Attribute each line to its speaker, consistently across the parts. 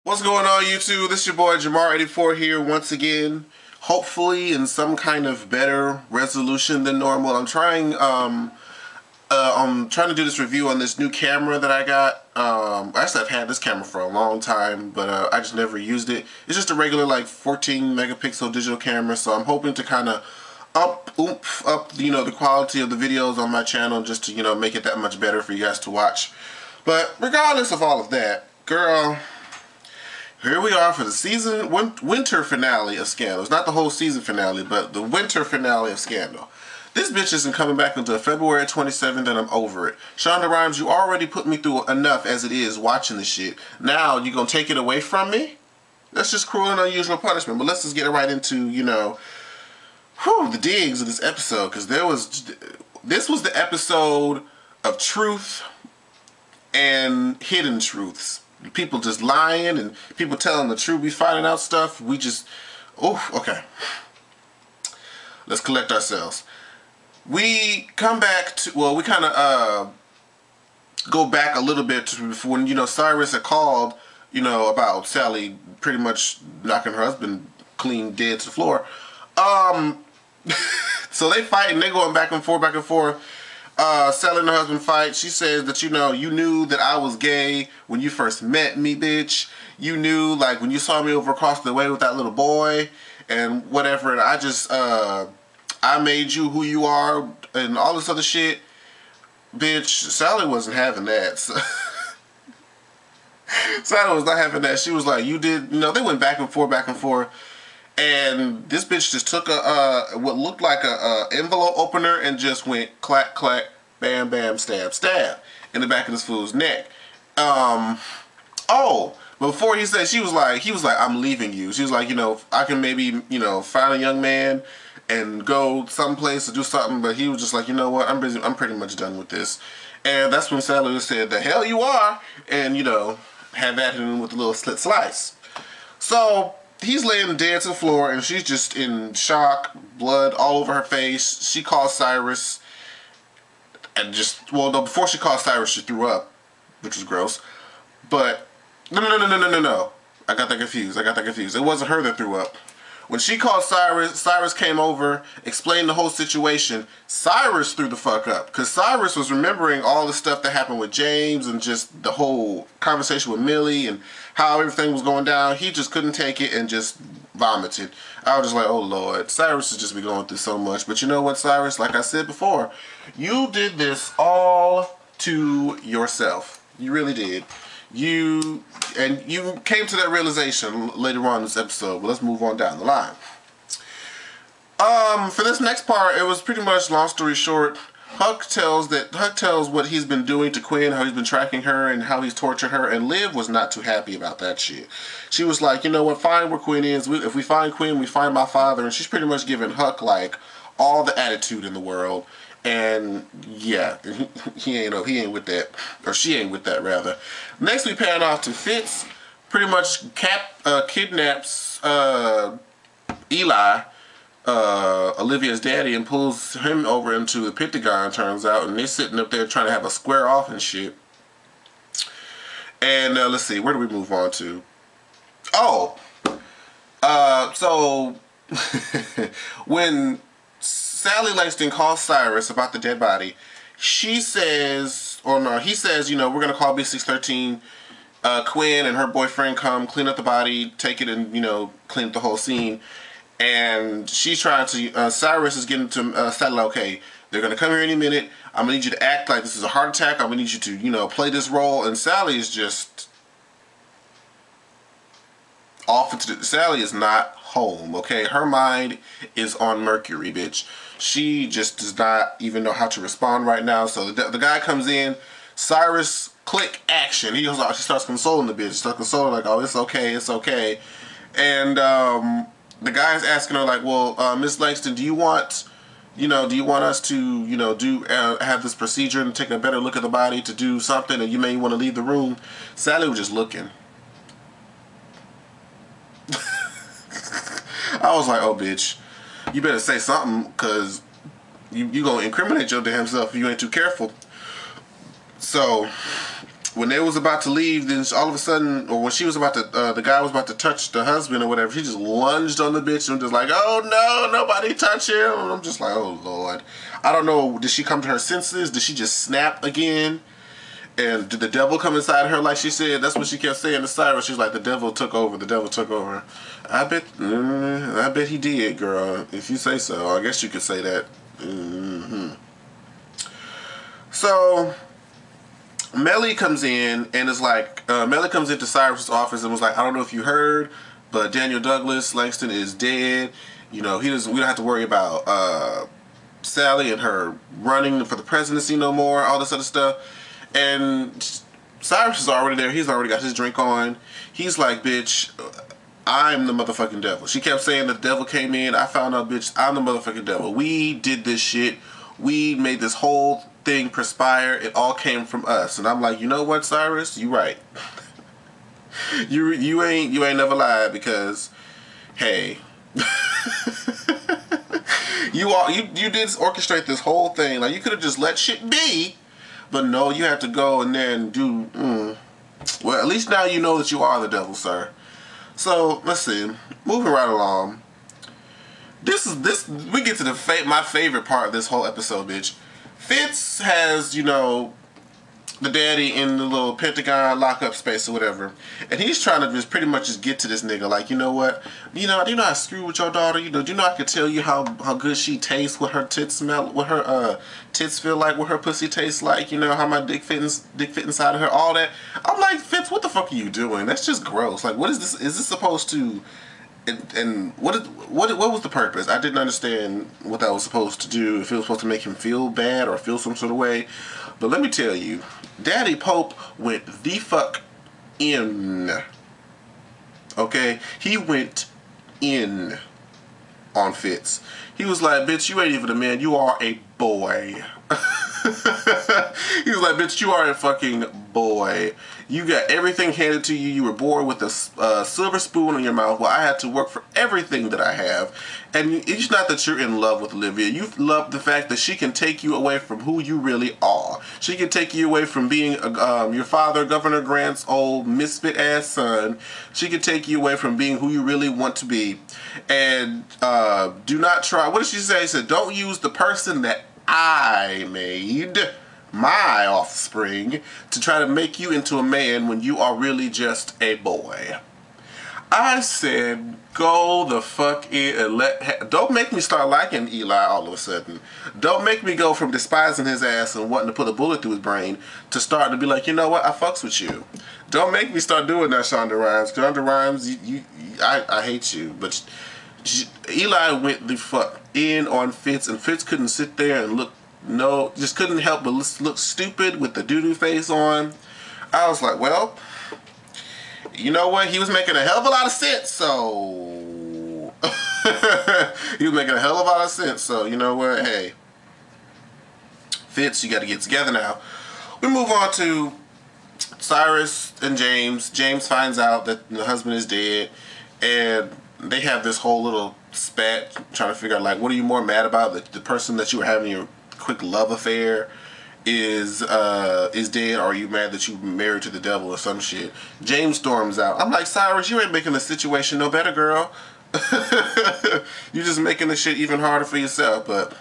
Speaker 1: What's going on, YouTube? This is your boy Jamar84 here once again. Hopefully in some kind of better resolution than normal. I'm trying to do this review on this new camera that I got. Actually, I've had this camera for a long time, but I just never used it. It's just a regular like 14 megapixel digital camera, so I'm hoping to kind of up the quality of the videos on my channel just to make it that much better for you guys to watch. But regardless of all of that, girl, here we are for the winter finale of Scandal. It's not the whole season finale, but the winter finale of Scandal. This bitch isn't coming back until February 27th, and I'm over it. Shonda Rhimes, you already put me through enough as it is watching this shit. Now you gonna take it away from me? That's just cruel and unusual punishment. But let's just get right into, the digs of this episode, because this was the episode of truth and hidden truths. People just lying and people telling the truth. We finding out stuff. We just, okay. Let's collect ourselves. We come back to, we kind of go back a little bit to when, Cyrus had called, about Sally pretty much knocking her husband clean dead to the floor. So they fight and they going back and forth, Sally and her husband fight. She says that, you knew that I was gay when you first met me, bitch. You knew, like, when you saw me over across the way with that little boy and whatever. And I just, I made you who you are and all this other shit. Bitch, Sally wasn't having that. So Sally was not having that. She was like, you did, they went back and forth. And this bitch just took what looked like a envelope opener and just went clack, clack, bam, bam, stab, stab in the back of this fool's neck. But before he said, he was like, I'm leaving you. She was like, I can maybe, find a young man and go someplace to do something. But he was just like, you know what, I'm busy. I'm pretty much done with this. And that's when Sally said, the hell you are. And, had that in with a little slit slice. So he's laying dead to the floor, and she's just in shock, blood all over her face. She calls Cyrus, and no, before she called Cyrus, she threw up, which was gross. But, no. I got that confused. It wasn't her that threw up. When she called Cyrus, Cyrus came over, explained the whole situation. Cyrus threw the fuck up, because Cyrus was remembering all the stuff that happened with James and just the whole conversation with Millie and how everything was going down. He just couldn't take it and just vomited. I was just like, oh Lord, Cyrus has just been going through so much. But you know what, Cyrus? Like I said before, you did this all to yourself. You really did. You came to that realization later on in this episode, but let's move on down the line. For this next part, it was pretty much, long story short, Huck tells what he's been doing to Quinn, how he's been tracking her and how he's tortured her, and Liv was not too happy about that shit. She was like, you know what, find where Quinn is. If we find Quinn, we find my father, and she's pretty much giving Huck like all the attitude in the world. And yeah, he ain't with that, or she ain't with that rather. Next, we pan off to Fitz. Pretty much kidnaps Eli, Olivia's daddy, and pulls him over into the Pentagon. Turns out, and they're sitting up there trying to have a square off and shit. And let's see, where do we move on to? So when Sally Langston calls Cyrus about the dead body, he says, we're going to call B613, Quinn and her boyfriend come clean up the body, take it and, clean up the whole scene. And she's trying to, Cyrus is getting to Sally, okay, they're going to come here any minute. I'm going to need you to act like this is a heart attack. I'm going to need you to, play this role. And Sally is just Sally is not home, okay? Her mind is on Mercury, bitch. She just does not even know how to respond right now. So the guy comes in, Cyrus, click, action. He goes out, she starts consoling the bitch. She starts consoling, like, oh, it's okay. And the guy's asking her, like, well, Miss Langston, do you want us to, have this procedure and take a better look at the body to do something, and you may want to leave the room? Sally was just looking. I was like, oh, bitch, you better say something, because you going to incriminate your damn self if you ain't too careful. So when they was about to leave, then all of a sudden, or when she was about to, the guy was about to touch the husband or whatever, he just lunged on the bitch and I'm just like, oh no, nobody touch him. And I'm just like, oh Lord. I don't know, did she come to her senses? Did she just snap again? And did the devil come inside her like she said? That's what she kept saying to Cyrus. She's like, the devil took over, the devil took over. I bet he did, girl. If you say so, I guess you could say that. So Melly comes in and is like, Melly comes into Cyrus' office and was like, I don't know if you heard, but Daniel Douglas Langston is dead. You know, we don't have to worry about Sally and her running for the presidency no more, all this other stuff. And Cyrus is already there. He's already got his drink on. He's like, bitch, I'm the motherfucking devil. She kept saying the devil came in. I found out, bitch, I'm the motherfucking devil. We did this shit. We made this whole thing perspire. It all came from us. And I'm like, you know what, Cyrus? You right. you ain't never lied, because, hey, you did orchestrate this whole thing. Like, you could have just let shit be. But no, you have to go and then do. Well, at least now you know that you are the devil, sir. So let's see. Moving right along. We get to my favorite part of this whole episode, bitch. Fitz has, you know, the daddy in the little Pentagon lockup space or whatever, and he's trying to just pretty much just get to this nigga, like, you know what, do you know I screw with your daughter, you know, do you know I could tell you how good she tastes, what her tits smell, what her tits feel like, what her pussy tastes like, you know, how my dick fit inside of her, all that. I'm like, Fitz, what the fuck are you doing? That's just gross. Like, what is this? Is this supposed to? And what was the purpose? I didn't understand what that was supposed to do. If it was supposed to make him feel bad or feel some sort of way. But let me tell you, Daddy Pope went the fuck in. Okay? He went in on Fitz. He was like, bitch, you ain't even a man. You are a boy. He was like, bitch, you are a fucking boy. You got everything handed to you. You were born with a silver spoon in your mouth. Well, I had to work for everything that I have. And it's not that you're in love with Olivia. You love the fact that she can take you away from who you really are. She can take you away from being your father, Governor Grant's old misfit-ass son. She can take you away from being who you really want to be. And do not try. What did she say? She said, don't use the person that I made, my offspring, to try to make you into a man when you are really just a boy. I said, go the fuck in and don't make me start liking Eli all of a sudden. Don't make me go from despising his ass and wanting to put a bullet through his brain to starting to be like, you know what, I fucks with you. Don't make me start doing that, Shonda Rhimes. Shonda Rhimes, I hate you. But Eli went the fuck in on Fitz, and Fitz couldn't sit there and just couldn't help but look stupid with the doo-doo face on. I was like, well, you know what? He was making a hell of a lot of sense, so... He was making a hell of a lot of sense, so you know what? Hey, Fitz, you gotta get together now. We move on to Cyrus and James. James finds out that the husband is dead, and they have this whole little spat trying to figure out, like, what are you more mad about? The person that you were having your quick love affair is dead, or are you mad that you married to the devil or some shit? James storms out. I'm like, Cyrus, you ain't making the situation no better, girl. You're just making the shit even harder for yourself. But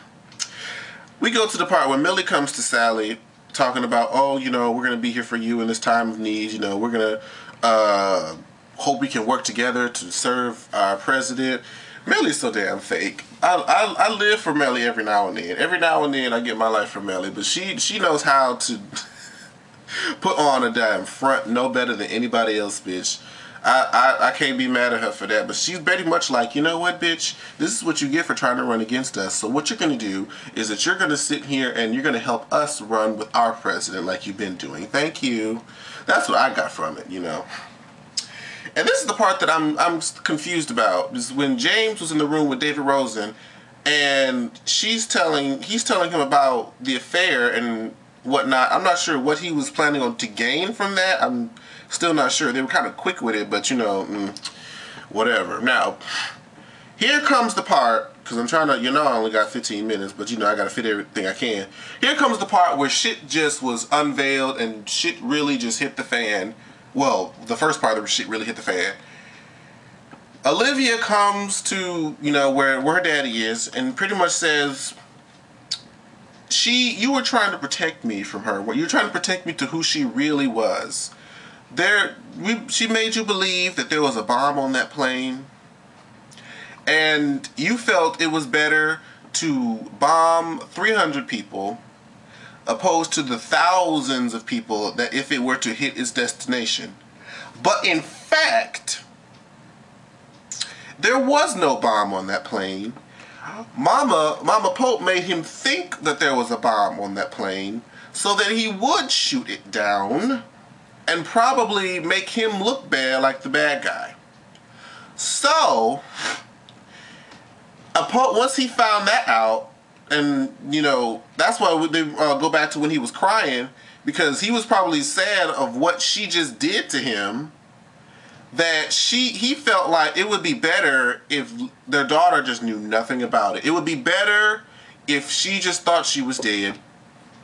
Speaker 1: we go to the part where Millie comes to Sally talking about, oh, you know, we're going to be here for you in this time of need. You know, we're going to hope we can work together to serve our president. Mellie's so damn fake. I live for Mellie every now and then. Every now and then I get my life from Mellie. But she knows how to put on a damn front no better than anybody else, bitch. I can't be mad at her for that. But she's very much like, you know what, bitch? This is what you get for trying to run against us. So what you're going to do is that you're going to sit here and you're going to help us run with our president like you've been doing. Thank you. That's what I got from it, you know. And this is the part that I'm confused about. Is when James was in the room with David Rosen, and he's telling him about the affair and whatnot. I'm not sure what he was planning on to gain from that. I'm still not sure. They were kind of quick with it, but you know, whatever. Now, here comes the part because I'm trying to, I only got 15 minutes, but I gotta fit everything I can. Here comes the part where shit just was unveiled and shit really just hit the fan. Well, the first part of the shit really hit the fan. Olivia comes to, where her daddy is and pretty much says, you were trying to protect me from her. You were trying to protect me to who she really was. She made you believe that there was a bomb on that plane. And you felt it was better to bomb 300 people opposed to the thousands of people that if it were to hit its destination. But in fact, there was no bomb on that plane. Mama Pope made him think that there was a bomb on that plane so that he would shoot it down and probably make him look bad like the bad guy. So, once he found that out, and, that's why they go back to when he was crying, because he was probably sad of what she just did to him, that he felt like it would be better if their daughter just knew nothing about it. It would be better if she just thought she was dead,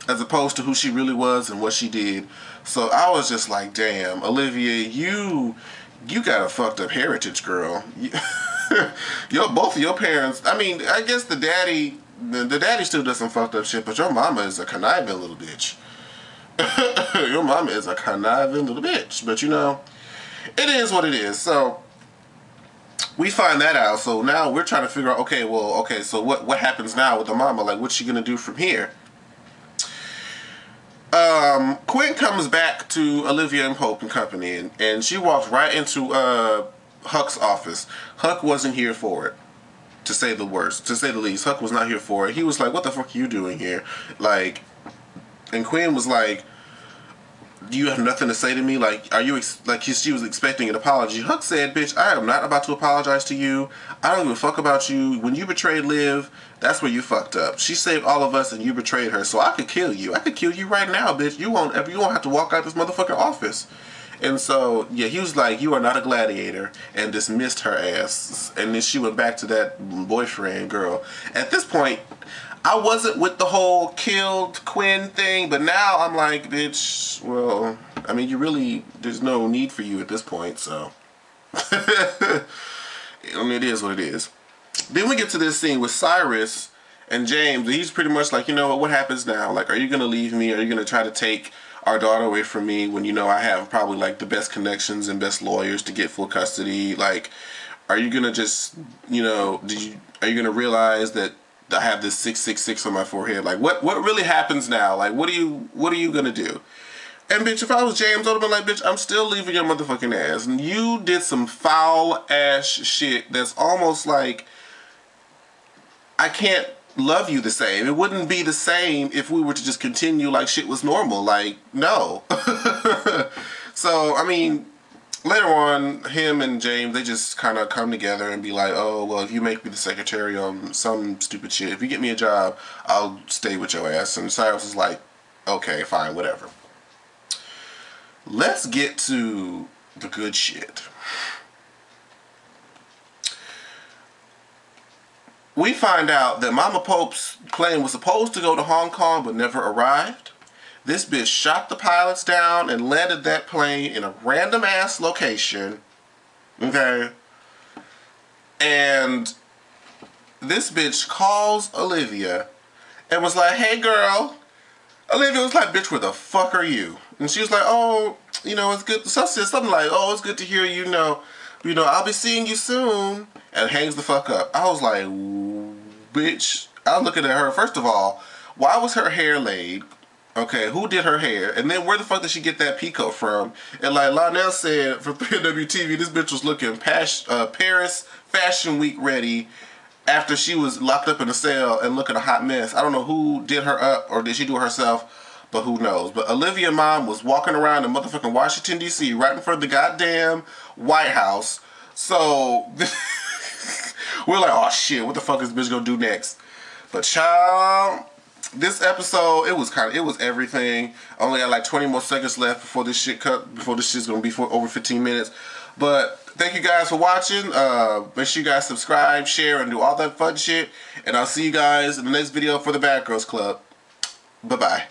Speaker 1: as opposed to who she really was and what she did. So I was just like, damn, Olivia, you got a fucked up heritage, girl. Both of your parents, I mean, I guess the daddy still does some fucked up shit, but your mama is a conniving little bitch. Your mama is a conniving little bitch. But it is what it is. So we find that out. So now we're trying to figure out, so what happens now with the mama? Like, what's she gonna do from here? Quinn comes back to Olivia and Pope and company, and she walks right into Huck's office. Huck wasn't here for it, to say the least. Huck was not here for it. He was like, "What the fuck are you doing here?" Like, and Quinn was like, "Do you have nothing to say to me? Like, are you she was expecting an apology." Huck said, "Bitch, I am not about to apologize to you. I don't give a fuck about you. When you betrayed Liv, that's where you fucked up. She saved all of us and you betrayed her. So I could kill you. I could kill you right now, bitch. You won't have to walk out this motherfucking office." And so, yeah, he was like, "You are not a gladiator," and dismissed her ass. And then she went back to that boyfriend girl. At this point, I wasn't with the whole killed Quinn thing, but now I'm like, bitch, well, I mean, there's no need for you at this point, so. I mean, it is what it is. Then we get to this scene with Cyrus and James. He's pretty much like, what happens now? Like, are you going to leave me? Are you going to try to take our daughter away from me when I have probably like the best connections and best lawyers to get full custody? Like, are you going to just, are you going to realize that I have this 666 on my forehead? Like, what really happens now? Like, what are you gonna do? And bitch, if I was James, I would've been like, bitch, I'm still leaving your motherfucking ass. And you did some foul ass shit that's almost like I can't love you the same. It wouldn't be the same if we were to just continue like shit was normal. Like, no. So, I mean, later on, him and James, they just kind of come together and be like, "Oh, well, if you make me the secretary on some stupid shit, if you get me a job, I'll stay with your ass." And Cyrus is like, "Okay, fine, whatever." Let's get to the good shit. We find out that Mama Pope's plane was supposed to go to Hong Kong but never arrived. This bitch shot the pilots down and landed that plane in a random ass location. Okay? And this bitch calls Olivia and was like, "Hey girl." Olivia was like, "Bitch, where the fuck are you?" And she was like, "Oh, it's good." So I said something like, "Oh, it's good to hear I'll be seeing you soon." And hangs the fuck up. I was like, bitch. I was looking at her. First of all, why was her hair laid? Okay, who did her hair? And then where the fuck did she get that peacoat from? And like Lionel said for WTV, this bitch was looking Paris Fashion Week ready after she was locked up in a cell and looking a hot mess. I don't know who did her up or did she do it herself, but who knows. But Olivia and Mom was walking around in motherfucking Washington, D.C. right in front of the goddamn White House. So we're like, oh shit, what the fuck is this bitch gonna do next? But child, this episode, it was everything. I only got like 20 more seconds left before this shit's gonna be for over 15 minutes. But thank you guys for watching. Make sure you guys subscribe, share, and do all that fun shit. And I'll see you guys in the next video for the Bad Girls Club. Bye-bye.